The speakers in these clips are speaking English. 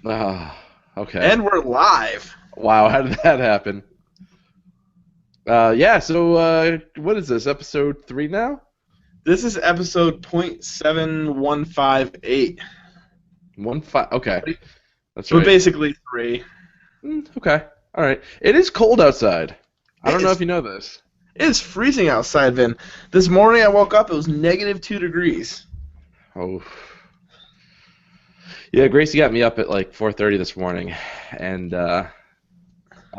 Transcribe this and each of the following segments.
Ah, okay. And we're live. Wow, how did that happen? Yeah, so what is this, episode 3 now? This is episode .7158. One five. Okay, that's But right. basically three. Okay, all right. It is cold outside. I It don't know if is you know this. it is freezing outside, Vin. This morning I woke up, it was -2 degrees. Oh, yeah. Gracie got me up at like 4:30 this morning, and I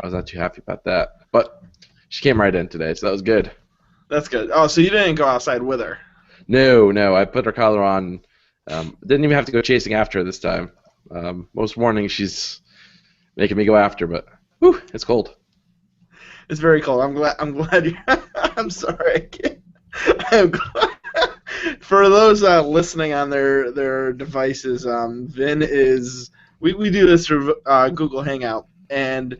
was not too happy about that. But she came right in today, so that was good. That's good. Oh, so you didn't go outside with her. No, no, I put her collar on. Didn't even have to go chasing after her this time. Most mornings she's making me go after, but whew, it's cold. It's very cold. I'm glad you I'm sorry. I can't, I'm glad. For those listening on their devices, Vin is we do this through Google Hangout, and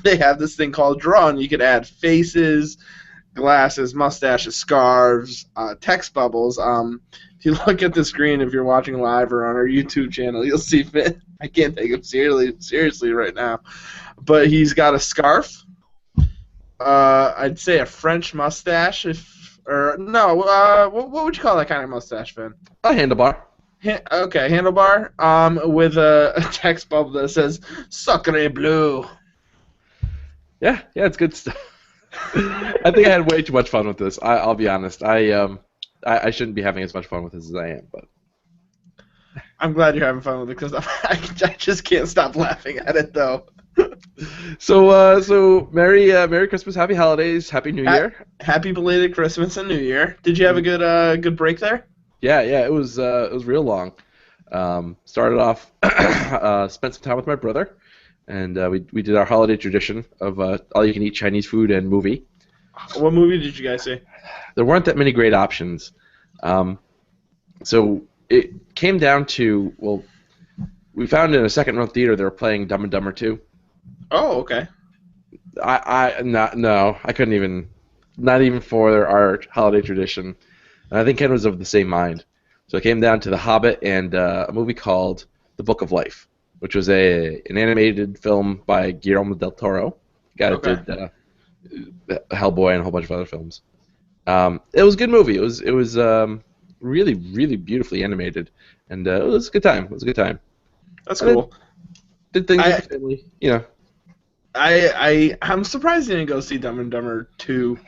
they have this thing called Draw, and you can add faces, glasses, mustaches, scarves, text bubbles. If you look at the screen, if you're watching live or on our YouTube channel, you'll see Finn. I can't take him seriously right now, but he's got a scarf. I'd say a French mustache, if or no. What would you call that kind of mustache, Finn? A handlebar. Okay, handlebar. With a text bubble that says "Sucre bleu." Yeah, yeah, it's good stuff. I think I had way too much fun with this. I'll be honest. I shouldn't be having as much fun with this as I am, but I'm glad you're having fun with it because I just can't stop laughing at it though. so Merry Christmas, Happy Holidays, Happy New Year. Happy belated Christmas and New Year. Did you have a good break there? Yeah, yeah, it was real long. Started off, spent some time with my brother, and we did our holiday tradition of all you can eat Chinese food and movie. What movie did you guys see? There weren't that many great options, um, so it came down to, well, we found in a second run theater they were playing Dumb and Dumber 2. Oh, okay. I not no, I couldn't even, not even for our holiday tradition. And I think Ken was of the same mind. So it came down to The Hobbit and a movie called The Book of Life, which was an animated film by Guillermo del Toro. The guy that Okay. did Hellboy and a whole bunch of other films. It was a good movie. It was really really beautifully animated, and it was a good time. It was a good time. That's And then cool. did things with I the family, you know. I'm surprised you didn't go see Dumb and Dumber 2.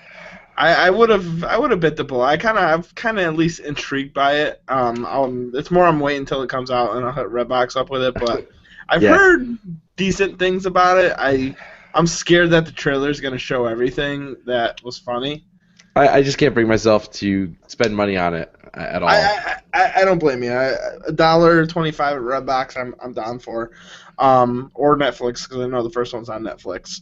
I would have bit the bullet. I'm kind of at least intrigued by it. It's more I'm waiting until it comes out and I'll hit Redbox up with it. But I've Yeah, heard decent things about it. I'm scared that the trailer is going to show everything that was funny. I just can't bring myself to spend money on it at all. I don't blame you. $1.25 at Redbox, I'm down for, or Netflix because I know the first one's on Netflix.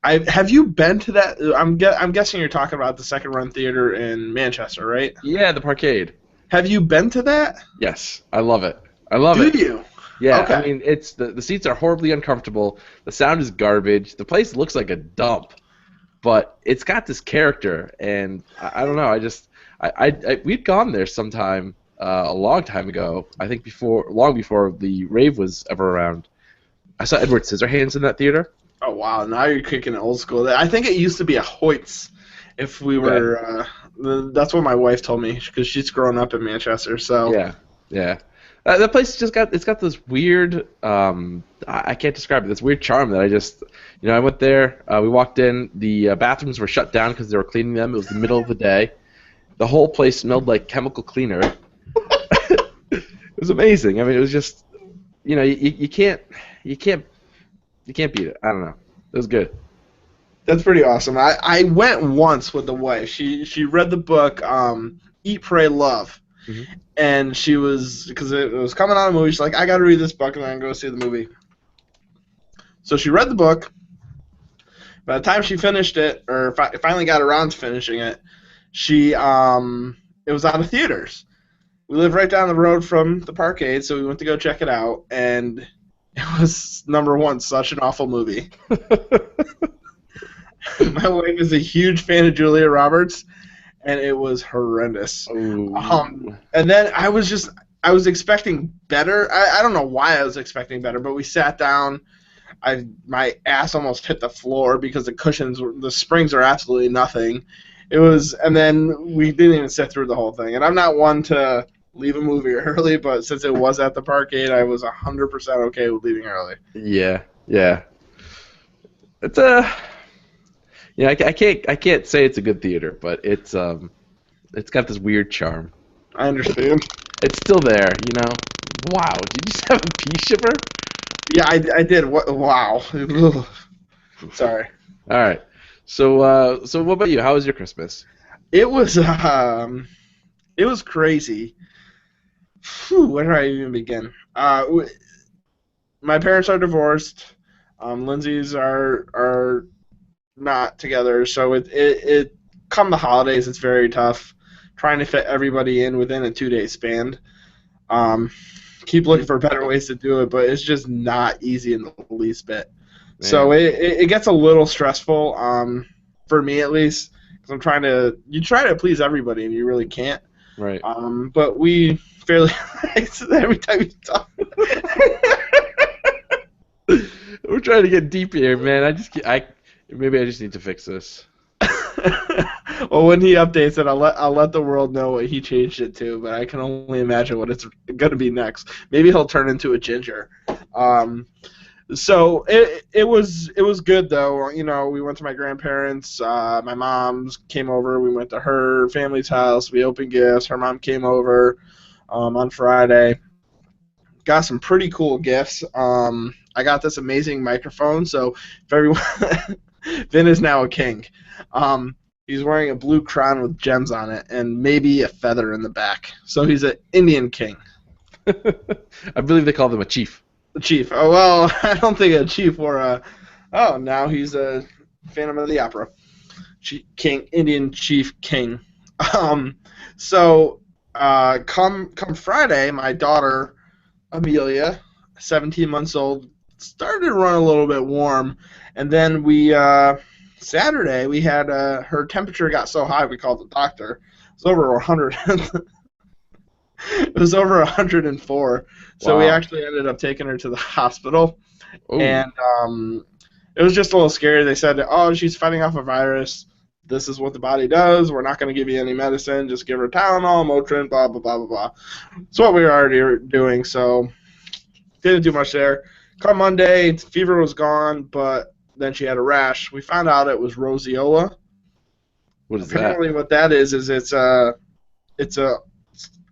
Have you been to that? I'm guessing you're talking about the second run theater in Manchester, right? Yeah, the parkade. Have you been to that? Yes, I love it. I love Do it. you? Yeah, I Okay. mean, it's the seats are horribly uncomfortable. The sound is garbage. The place looks like a dump, but it's got this character, and I don't know. We'd gone there sometime a long time ago. I think long before the rave was ever around. I saw Edward Scissorhands in that theater. Oh wow, now you're kicking it old school. I think it used to be a Hoyts. If we Okay. were, that's what my wife told me because she's grown up in Manchester. So Yeah, yeah. That place just got this weird, I can't describe it, this weird charm that I went there, we walked in, the bathrooms were shut down because they were cleaning them. It was the middle of the day. The whole place smelled like chemical cleaner. It was amazing. I mean, it was just, you can't, you can't beat it. I don't know. It was good. that's pretty awesome. I went once with the wife. She read the book Eat, Pray, Love, Hmm. and she was because it was coming out of a movie. She's like, I got to read this book and then go see the movie. So she read the book. By the time she finished it, or finally got around to finishing it, it was out of theaters. We live right down the road from the parkade, so we went to go check it out, and it was number one, such an awful movie. My wife is a huge fan of Julia Roberts, and it was horrendous. Oh. And then I was just I was expecting better. I don't know why I was expecting better, but we sat down. My ass almost hit the floor because the springs are absolutely nothing. And then we didn't even sit through the whole thing. And I'm not one to leave a movie early, but since it was at the parkade, I was 100% okay with leaving early. Yeah, yeah. It's a yeah. I can't say it's a good theater, but it's got this weird charm. I understand. It's still there, you know. Wow, did you just have a pea shiver? Yeah, I did. What? Wow. Sorry. All right. So what about you? How was your Christmas? It was it was crazy. Phew, where do I even begin? My parents are divorced. Lindsay's are not together, so it come the holidays, it's very tough trying to fit everybody in within a 2-day span. Um, keep looking for better ways to do it, but it's just not easy in the least bit. So Man, it gets a little stressful, for me at least, because you try to please everybody and you really can't. right. But we fairly every time you talk. We're trying to get deep here, man. Maybe I just need to fix this. Well, when he updates it, I'll let the world know what he changed it to. But I can only imagine what it's gonna be next. Maybe he'll turn into a ginger. So it was good though. You know, we went to my grandparents. My mom's came over. We went to her family's house. We opened gifts. Her mom came over on Friday. Got some pretty cool gifts. I got this amazing microphone. So if everyone, Vin is now a king. He's wearing a blue crown with gems on it and maybe a feather in the back. So he's an Indian king. I believe they call them a chief. The chief. Oh, well, I don't think a chief wore a... Oh, now he's a Phantom of the Opera. King, Indian chief king. So, come Friday, my daughter, Amelia, 17 months old, started to run a little bit warm. And then Saturday, we had, her temperature got so high we called the doctor. It was over 100. It was over 104. So we Wow. actually ended up taking her to the hospital. Ooh. And it was just a little scary. They said, oh, she's fighting off a virus. This is what the body does. We're not going to give you any medicine. Just give her Tylenol, Motrin, blah, blah, blah, blah, blah. It's what we were already doing, so didn't do much there. Come Monday, fever was gone, but then she had a rash. We found out it was roseola. What is Apparently what that is it's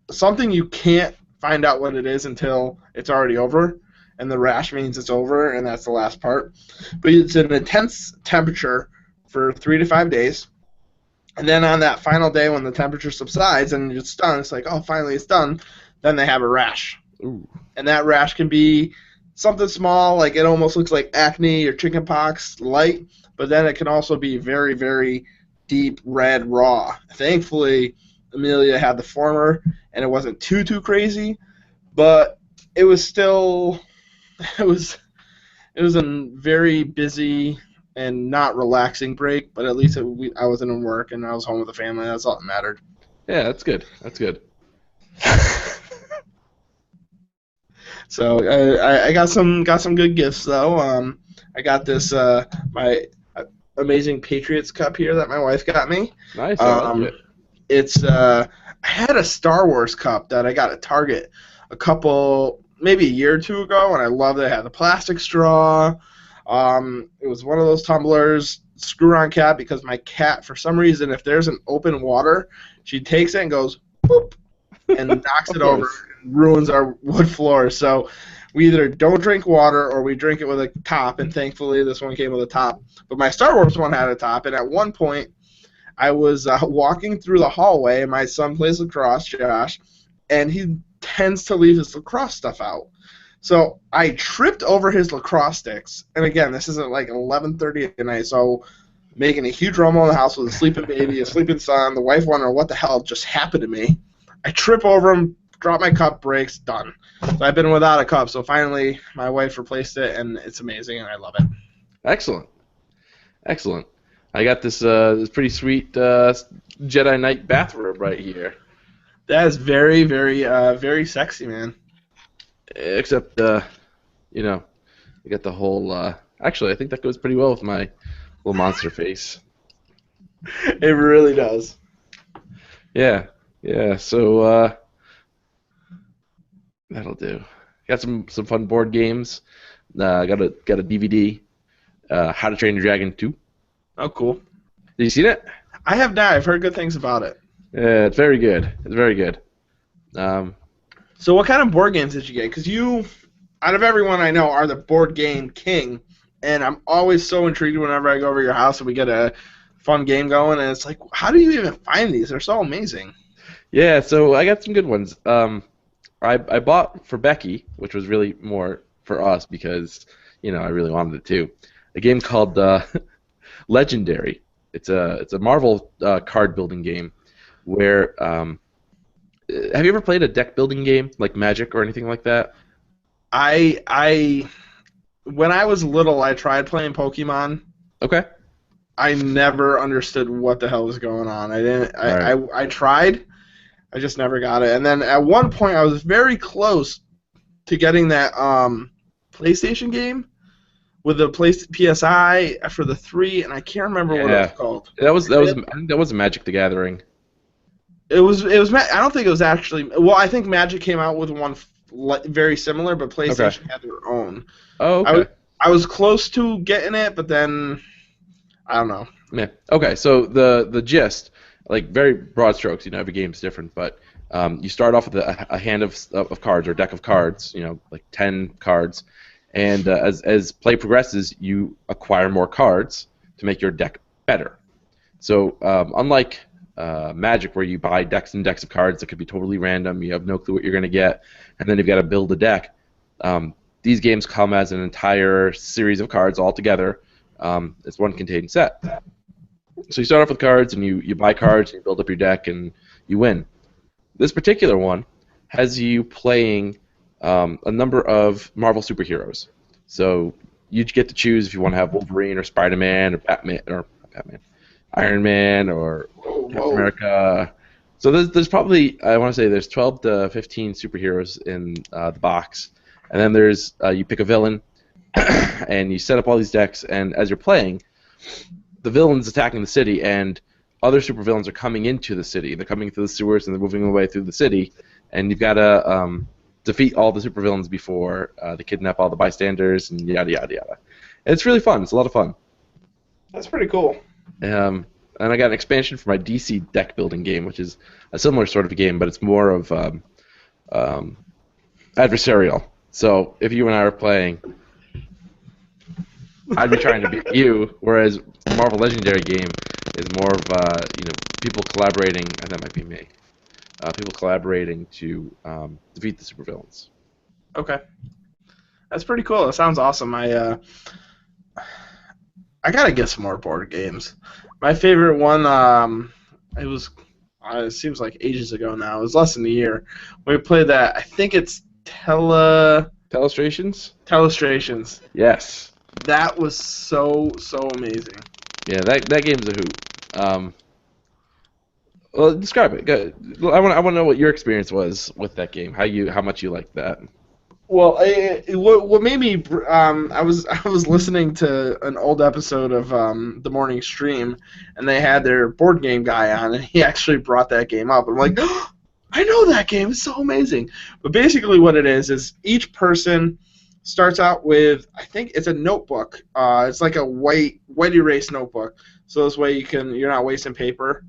something you can't find out what it is until it's already over, and the rash means it's over, and that's the last part. But it's an intense temperature for 3 to 5 days, and then on that final day when the temperature subsides and it's done, it's like, oh, finally it's done, then they have a rash. that? Ooh. And that rash can be something small, like it almost looks like acne or chickenpox light, but then it can also be very, very deep red raw. Thankfully, Amelia had the former, and it wasn't too crazy, but it was still it was a very busy and not relaxing break. But at least I wasn't in work and I was home with the family. That's all that mattered. Yeah, that's good. That's good. So I got some good gifts though. I got this my amazing Patriots cup here that my wife got me. Nice. I like it. It's I had a Star Wars cup that I got at Target maybe a year or two ago, and I loved it. It had the plastic straw. It was one of those tumblers, screw-on cap, because my cat, for some reason, if there's an open water, she takes it and goes boop and knocks it over and ruins our wood floor. So we either don't drink water or we drink it with a top, and thankfully this one came with a top. But my Star Wars one had a top, and at one point I was walking through the hallway, and my son plays lacrosse, Josh, and he tends to leave his lacrosse stuff out. So I tripped over his lacrosse sticks, and again, this is at like 11:30 at night, so making a huge rumble in the house with a sleeping baby, a sleeping son. The wife wondering what the hell just happened to me. I trip over him, drop my cup, breaks, done. So I've been without a cup, so finally my wife replaced it, and it's amazing, and I love it. Excellent. Excellent. I got this pretty sweet Jedi Knight bathrobe right here. That is very, very, very sexy, man. Except, you know, you got the whole. Actually, I think that goes pretty well with my little monster face. It really does. Yeah, yeah. So that'll do. Got some fun board games. Got a DVD. How to Train Your Dragon 2. Oh, cool. Did you see it? I have not. I've heard good things about it. Yeah, it's very good. It's very good. Um, So, what kind of board games did you get? Because you, out of everyone I know, are the board game king, and I'm always so intrigued whenever I go over your house and we get a fun game going. And it's like, how do you even find these? They're so amazing. yeah, so I got some good ones. I bought for Becky, which was really more for us because I really wanted it too. A game called Legendary. It's a Marvel card building game where have you ever played a deck building game like Magic or anything like that? I when I was little, I tried playing Pokemon. Okay. I never understood what the hell was going on. I didn't. All right. I tried. I just never got it. And then at one point, I was very close to getting that PlayStation game with the PSI for the 3, and I can't remember what it was Yeah. called. I think that was Magic the Gathering. It was. I don't think it was actually. Well, I think Magic came out with one very similar, but PlayStation had their own. Oh, I was okay. I was close to getting it, but then I don't know. Yeah. Okay. So the gist, like very broad strokes, every game's different, but you start off with a hand of cards or deck of cards, like 10 cards, and as play progresses, you acquire more cards to make your deck better. So unlike Magic, where you buy decks and decks of cards that could be totally random, you have no clue what you're going to get, and then you've got to build a deck. These games come as an entire series of cards all together. It's one contained set. So you start off with cards, and you buy cards, and you build up your deck, and you win. This particular one has you playing a number of Marvel superheroes. So you get to choose if you want to have Wolverine or Spider-Man or Batman or not Batman, Iron Man or Captain America. So there's probably, I want to say there's 12 to 15 superheroes in the box, and then there's you pick a villain, and you set up all these decks, and as you're playing, the villain's attacking the city, and other supervillains are coming into the city. They're coming through the sewers, and they're moving their way through the city, and you've got to defeat all the supervillains before they kidnap all the bystanders, and yada, yada, yada. And it's really fun. It's a lot of fun. That's pretty cool. And I got an expansion for my DC deck building game, which is a similar sort of a game, but it's more of adversarial. So if you and I were playing, I'd be trying to beat you, whereas the Marvel Legendary game is more of people collaborating, and that might be me. People collaborating to defeat the supervillains. Okay, that's pretty cool. That sounds awesome. I gotta get some more board games. My favorite one, it seems like ages ago now. It was less than a year. We played that. I think it's Telestrations? Telestrations. Yes. That was so amazing. Yeah, that game's a hoot. Well, describe it. I want to know what your experience was with that game. How much you liked that. Well, what made me I was listening to an old episode of the morning stream, and they had their board game guy on, and he actually brought that game up. I'm like, oh, I know that game. It's so amazing. But basically, what it is each person starts out with, I think it's a notebook. It's like a white erase notebook, so this way you're not wasting paper.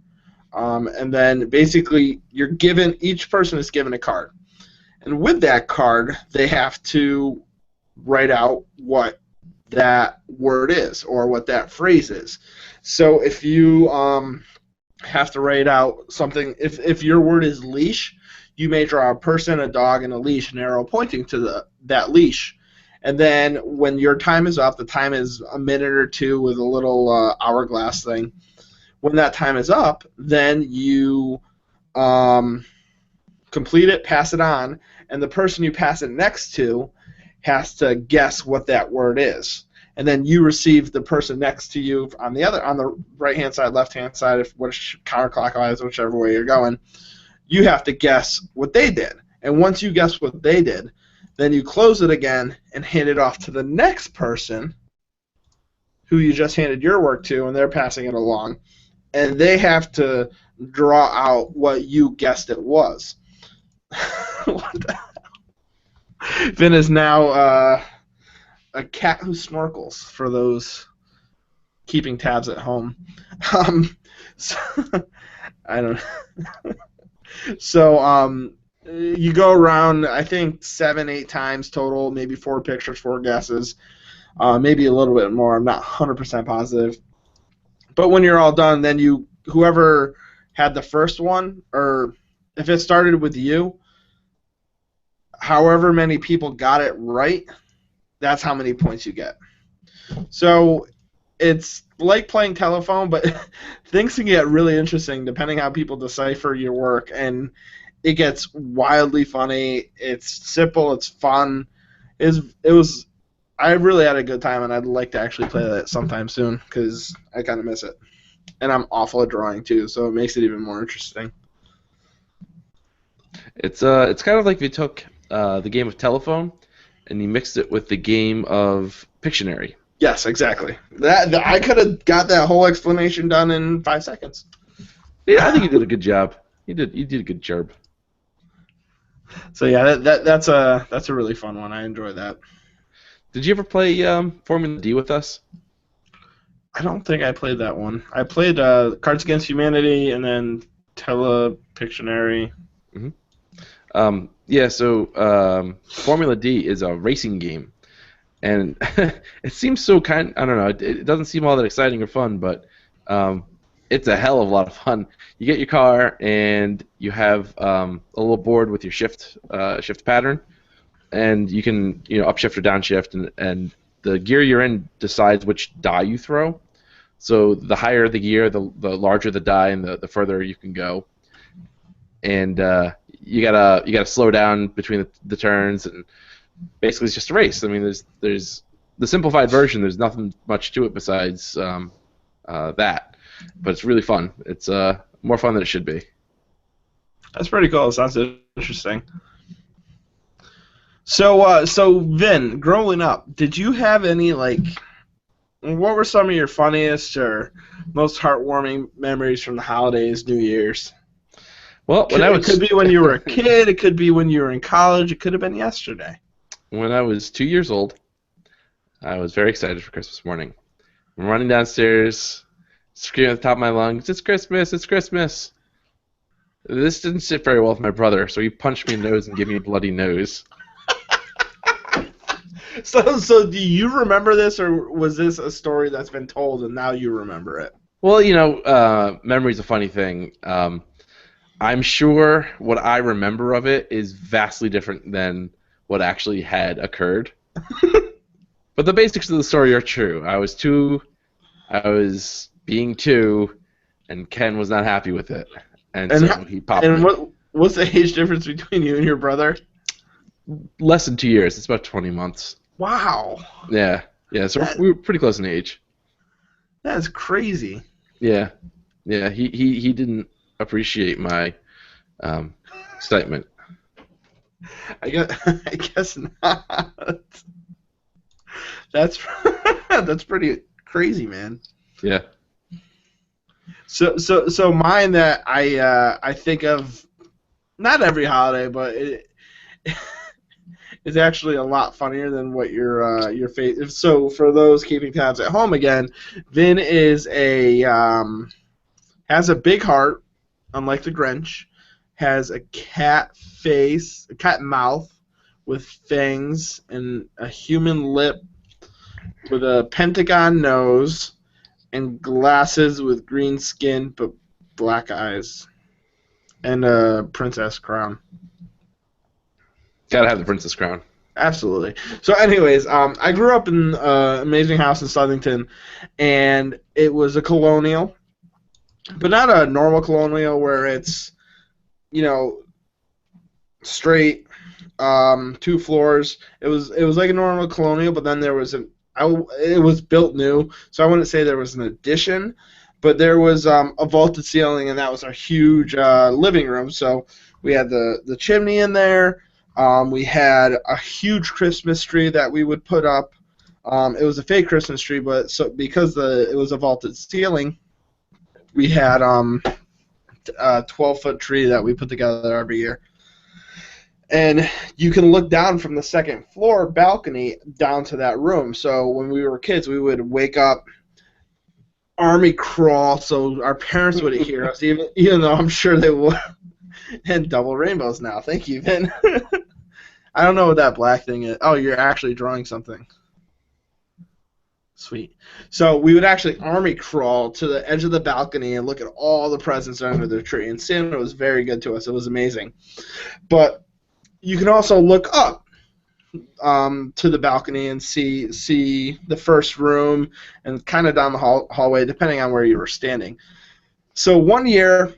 And then basically each person is given a card. And with that card, they have to write out what that word is or what that phrase is. So if you have to write out something, if your word is leash, you may draw a person, a dog, and a leash, an arrow pointing to that leash. And then when your time is up, the time is a minute or two with a little hourglass thing. When that time is up, then you complete it, pass it on, and the person you pass it next to has to guess what that word is. And then you receive the person next to you on the right hand side, left hand side, counterclockwise, whichever way you're going. you have to guess what they did. And once you guess what they did, then you close it again and hand it off to the next person who you just handed your work to, and they're passing it along. And they have to draw out what you guessed it was. What the hell? Vin is now a cat who snorkels, for those keeping tabs at home. So, I don't know. So you go around, I think 7, 8 times total, maybe 4 pictures, 4 guesses, maybe a little bit more. I'm not 100% positive. But when you're all done, then whoever had the first one, or if it started with you, however many people got it right, that's how many points you get. So it's like playing telephone, but things can get really interesting depending how people decipher your work, and it gets wildly funny. It's simple. It's fun. I really had a good time, and I'd like to actually play that sometime soon because I kind of miss it. And I'm awful at drawing too, so it makes it even more interesting. It's kind of like if you took the game of telephone and you mixed it with the game of Pictionary. Yes, exactly. That I could have got that whole explanation done in 5 seconds. Yeah, I think you did a good job. You did a good job. So yeah, that's a really fun one. I enjoy that. Did you ever play Formula D with us? I don't think I played that one. I played Cards Against Humanity and then Pictionary. Mm-hmm. Yeah, so Formula D is a racing game, and it seems so I don't know, it doesn't seem all that exciting or fun, but it's a hell of a lot of fun. You get your car, and you have a little board with your shift pattern, and you can upshift or downshift, and the gear you're in decides which die you throw. So the higher the gear, the larger the die, and the further you can go. And you gotta slow down between the turns, and basically it's just a race. I mean, there's the simplified version. There's nothing much to it besides that, but it's really fun. It's more fun than it should be. That's pretty cool. It sounds interesting. So Vin, growing up, did you have any what were some of your funniest or most heartwarming memories from the holidays, New Year's? Well, it could be when you were a kid. It could be when you were in college. It could have been yesterday. When I was 2 years old, I was very excited for Christmas morning. I'm running downstairs, screaming at the top of my lungs, "It's Christmas! It's Christmas!" This didn't sit very well with my brother, so he punched me in the nose and gave me a bloody nose. So do you remember this, or was this a story that's been told and now you remember it? Well, memory's a funny thing. I'm sure what I remember of it is vastly different than what actually had occurred. But the basics of the story are true. I was being 2, and Ken was not happy with it. And so he popped me. And what's the age difference between you and your brother? Less than 2 years. It's about 20 months. Wow. Yeah. So we were pretty close in age. That's crazy. Yeah. He didn't appreciate my excitement. I guess not. That's pretty crazy, man. Yeah. So mine that I think of, not every holiday, but it's actually a lot funnier than what your face. So for those keeping tabs at home again, Vin has a big heart, unlike the Grinch, has a cat face, a cat mouth with fangs, and a human lip with a pentagon nose, and glasses with green skin but black eyes, and a princess crown. Gotta have the princess crown. Absolutely. So anyways, I grew up in an amazing house in Southington, and it was a colonial, but not a normal colonial where it's, straight, 2 floors. It was like a normal colonial, but then there was it was built new, so I wouldn't say there was an addition, But there was a vaulted ceiling, and that was our huge living room. So we had the chimney in there. We had a huge Christmas tree that we would put up. It was a fake Christmas tree, but because it was a vaulted ceiling, we had a 12-foot tree that we put together every year. And you can look down from the second floor balcony down to that room. So when we were kids, we would wake up, army crawl, so our parents wouldn't hear us, even though I'm sure they would. And double rainbows now. Thank you, Vin. I don't know what that black thing is. Oh, you're actually drawing something. Sweet. So we would actually army crawl to the edge of the balcony and look at all the presents under the tree. And Santa was very good to us. It was amazing. But you can also look up to the balcony and see the first room and kind of down the hallway, depending on where you were standing. So one year,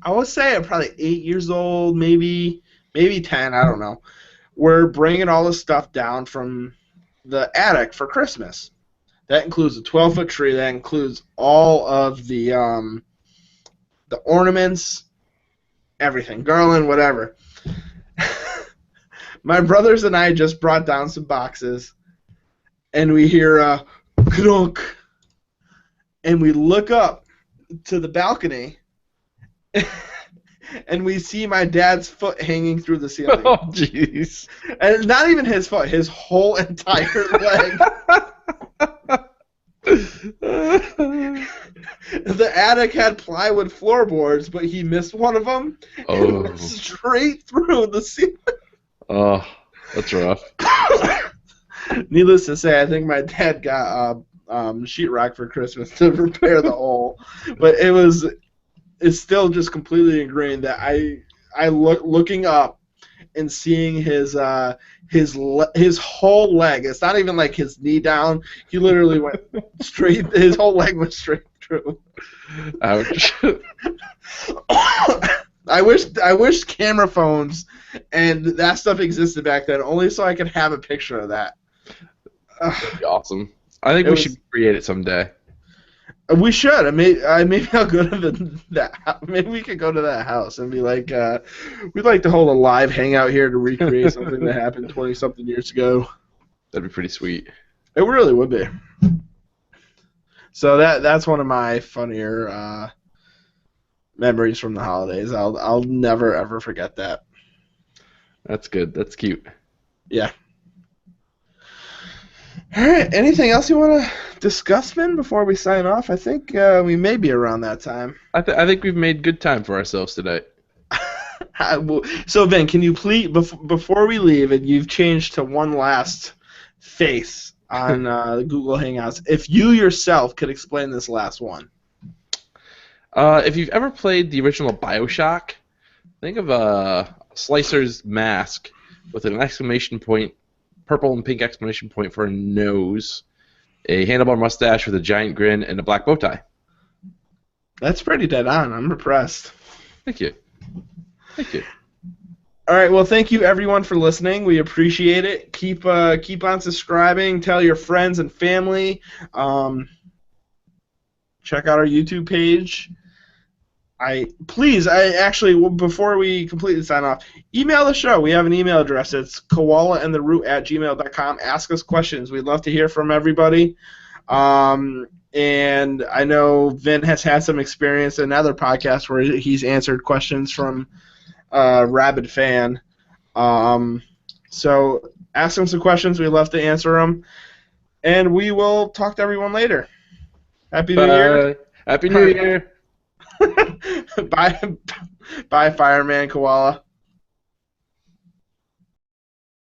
I would say I'm probably 8 years old, maybe 10, I don't know. We're bringing all the stuff down from the attic for Christmas. That includes a 12-foot tree. That includes all of the ornaments, everything, garland, whatever. My brothers and I just brought down some boxes, and we hear clunk, and we look up to the balcony, and we see my dad's foot hanging through the ceiling. Oh, jeez. And not even his foot, his whole entire leg. The attic had plywood floorboards, but he missed one of them. Oh. And went straight through the ceiling. Oh, that's rough. Needless to say, I think my dad got sheetrock for Christmas to repair the hole. But it's still just completely ingrained that I looking up and seeing his whole leg. It's not even like his knee down. He literally went straight. His whole leg went straight through. Ouch. I wish camera phones and that stuff existed back then, only so I could have a picture of that. That'd be awesome. I think we should create it someday. We should. Maybe I'll go to that. Maybe we could go to that house and be like, we'd like to hold a live hangout here to recreate something that happened 20-something years ago. That'd be pretty sweet. It really would be. So that's one of my funnier memories from the holidays. I'll never ever forget that. That's good. That's cute. Yeah. All right. Anything else you want to discuss, Vin, before we sign off? I think we may be around that time. I think we've made good time for ourselves today. So, Vin, can you please, before we leave, and you've changed to one last face on Google Hangouts, if you yourself could explain this last one. If you've ever played the original BioShock, think of a Slicer's mask with an exclamation point, purple and pink exclamation point for a nose, a handlebar mustache with a giant grin, and a black bow tie. That's pretty dead on. I'm impressed. Thank you. Thank you. All right. Well, thank you everyone for listening. We appreciate it. Keep on subscribing. Tell your friends and family. Check out our YouTube page. Before we completely sign off, email the show. We have an email address. It's koalaandtheroot@gmail.com. Ask us questions. We'd love to hear from everybody. And I know Vin has had some experience in other podcasts where he's answered questions from a rabid fan. So ask him some questions. We'd love to answer them. And we will talk to everyone later. Happy New Year. Happy New Year. Bye, Fireman Koala.